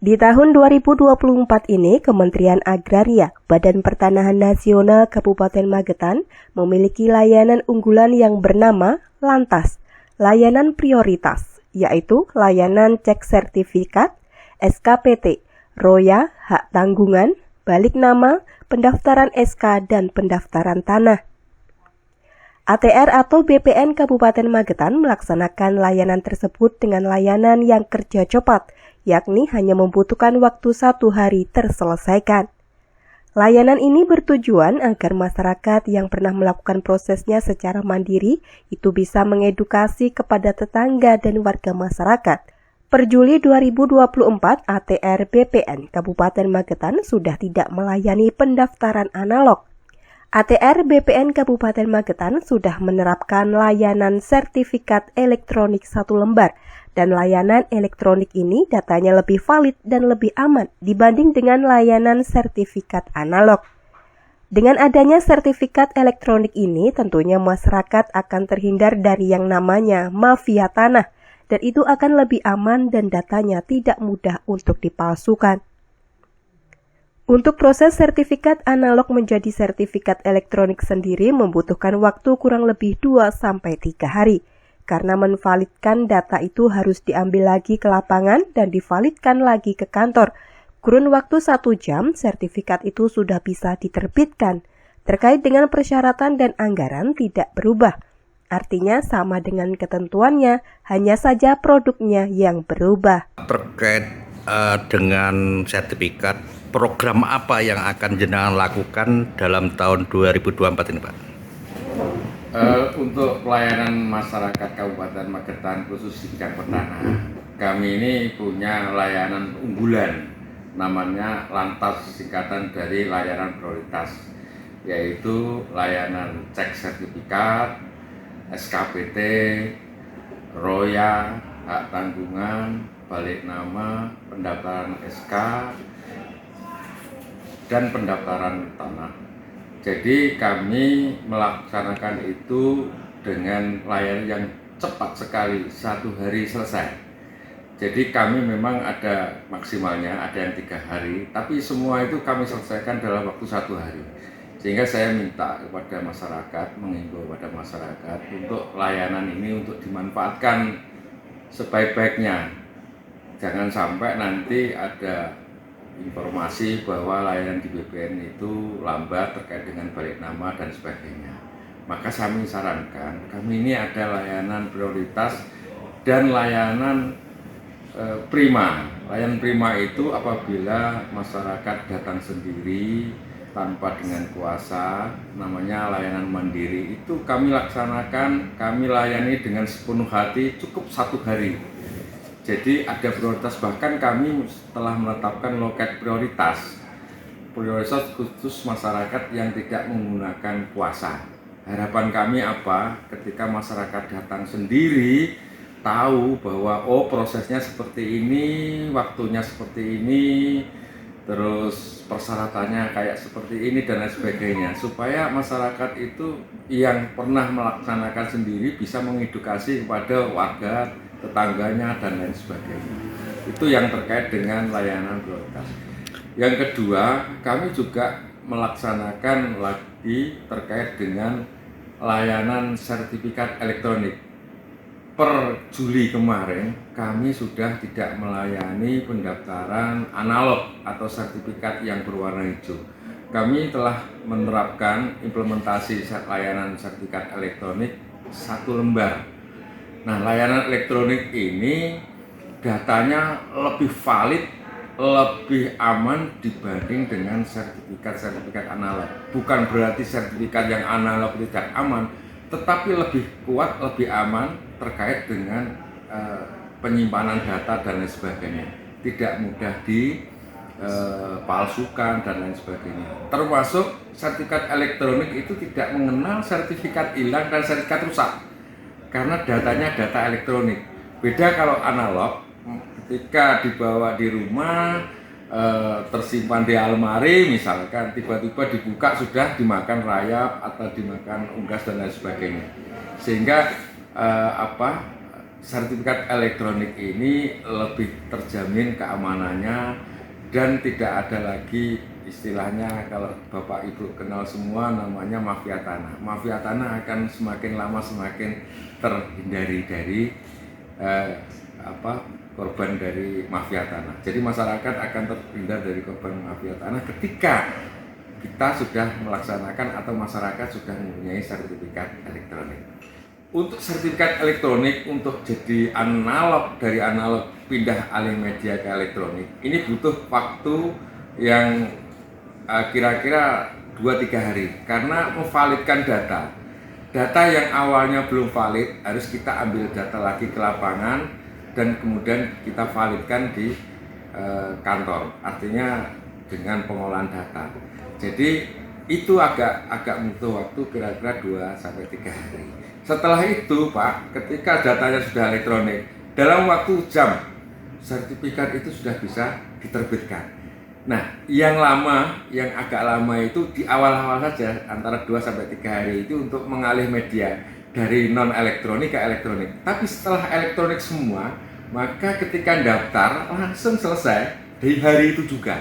Di tahun 2024 ini, Kementerian Agraria, Badan Pertanahan Nasional Kabupaten Magetan memiliki layanan unggulan yang bernama Lantas, layanan prioritas, yaitu layanan cek sertifikat, SKPT, Roya, hak tanggungan, balik nama, pendaftaran SK, dan pendaftaran tanah. ATR atau BPN Kabupaten Magetan melaksanakan layanan tersebut dengan layanan yang kerja cepat, yakni hanya membutuhkan waktu 1 hari terselesaikan. Layanan ini bertujuan agar masyarakat yang pernah melakukan prosesnya secara mandiri itu bisa mengedukasi kepada tetangga dan warga masyarakat. Per Juli 2024, ATR BPN Kabupaten Magetan sudah tidak melayani pendaftaran analog. ATR BPN Kabupaten Magetan sudah menerapkan layanan sertifikat elektronik 1 lembar, dan layanan elektronik ini datanya lebih valid dan lebih aman dibanding dengan layanan sertifikat analog. Dengan adanya sertifikat elektronik ini, tentunya masyarakat akan terhindar dari yang namanya mafia tanah, dan itu akan lebih aman dan datanya tidak mudah untuk dipalsukan. Untuk proses sertifikat analog menjadi sertifikat elektronik sendiri membutuhkan waktu kurang lebih 2-3 hari. Karena menvalidkan data itu harus diambil lagi ke lapangan dan divalidkan lagi ke kantor. Kurun waktu 1 jam, sertifikat itu sudah bisa diterbitkan. Terkait dengan persyaratan dan anggaran tidak berubah. Artinya sama dengan ketentuannya, hanya saja produknya yang berubah. Terkait dengan sertifikat, program apa yang akan jenengan lakukan dalam tahun 2024 ini, Pak? Untuk pelayanan masyarakat Kabupaten Magetan khusus di bidang pertanahan, kami ini punya layanan unggulan, namanya Lantas, singkatan dari layanan prioritas, yaitu layanan cek sertifikat, SKPT, Roya, hak tanggungan, balik nama, pendaftaran SK, dan pendaftaran tanah. Jadi kami melaksanakan itu dengan layanan yang cepat sekali, 1 hari selesai. Jadi kami memang ada maksimalnya, ada yang 3 hari, tapi semua itu kami selesaikan dalam waktu 1 hari. Sehingga saya minta kepada masyarakat, mengimbau kepada masyarakat untuk layanan ini untuk dimanfaatkan sebaik-baiknya. Jangan sampai nanti ada informasi bahwa layanan di BPN itu lambat terkait dengan balik nama dan sebagainya. Maka kami sarankan, kami ini ada layanan prioritas dan layanan prima. Layanan prima itu apabila masyarakat datang sendiri tanpa dengan kuasa, namanya layanan mandiri, itu kami laksanakan, kami layani dengan sepenuh hati cukup 1 hari. Jadi ada prioritas, bahkan kami telah menetapkan loket prioritas khusus masyarakat yang tidak menggunakan kuasa. Harapan kami apa? Ketika masyarakat datang sendiri, tahu bahwa prosesnya seperti ini, waktunya seperti ini, terus persyaratannya kayak seperti ini dan lain sebagainya, supaya masyarakat itu yang pernah melaksanakan sendiri bisa mengedukasi kepada warga, tetangganya, dan lain sebagainya. Itu yang terkait dengan layanan prioritas. Yang kedua, kami juga melaksanakan lagi terkait dengan layanan sertifikat elektronik. Per Juli kemarin, kami sudah tidak melayani pendaftaran analog atau sertifikat yang berwarna hijau. Kami telah menerapkan implementasi layanan sertifikat elektronik 1 lembar. Nah, layanan elektronik ini datanya lebih valid, lebih aman dibanding dengan sertifikat analog. Bukan berarti sertifikat yang analog tidak aman, tetapi lebih kuat, lebih aman terkait dengan penyimpanan data dan lain sebagainya. Tidak mudah dipalsukan dan lain sebagainya. Termasuk sertifikat elektronik itu tidak mengenal sertifikat hilang dan sertifikat rusak, karena datanya data elektronik. Beda kalau analog, ketika dibawa di rumah, tersimpan di almari misalkan, tiba-tiba dibuka sudah dimakan rayap atau dimakan unggas dan lain sebagainya. Sehingga sertifikat elektronik ini lebih terjamin keamanannya dan tidak ada lagi istilahnya kalau Bapak Ibu kenal semua namanya mafia tanah. Mafia tanah akan semakin lama semakin terhindari dari korban dari mafia tanah. Jadi masyarakat akan terhindar dari korban mafia tanah ketika kita sudah melaksanakan atau masyarakat sudah mempunyai sertifikat elektronik. Untuk sertifikat elektronik untuk jadi analog, dari analog pindah alih media ke elektronik, ini butuh waktu yang kira-kira 2-3 hari karena memvalidkan data yang awalnya belum valid harus kita ambil data lagi ke lapangan dan kemudian kita validkan di kantor, artinya dengan pengolahan data. Jadi itu agak butuh waktu kira-kira 2-3 hari. Setelah itu Pak, ketika datanya sudah elektronik, dalam waktu jam sertifikat itu sudah bisa diterbitkan. Nah, yang agak lama itu di awal-awal saja, antara 2-3 hari itu untuk mengalih media dari non-elektronik ke elektronik. Tapi setelah elektronik semua, maka ketika daftar langsung selesai di hari itu juga.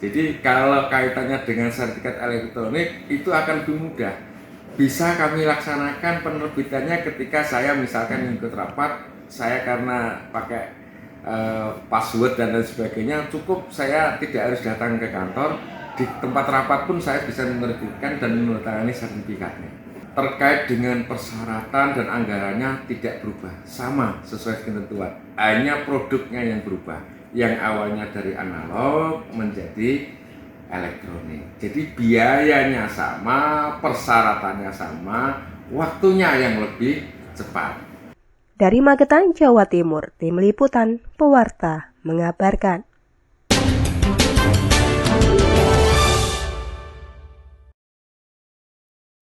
Jadi kalau kaitannya dengan sertifikat elektronik itu akan lebih mudah. Bisa kami laksanakan penerbitannya ketika saya misalkan ikut rapat, saya karena pakai password dan lain sebagainya, cukup saya tidak harus datang ke kantor, di tempat rapat pun saya bisa menerbitkan dan menandatangani sertifikatnya. Terkait dengan persyaratan dan anggarannya tidak berubah, sama sesuai ketentuan, hanya produknya yang berubah, yang awalnya dari analog menjadi elektronik. Jadi biayanya sama, persyaratannya sama, waktunya yang lebih cepat. Dari Magetan, Jawa Timur, Tim Liputan Pewarta mengabarkan.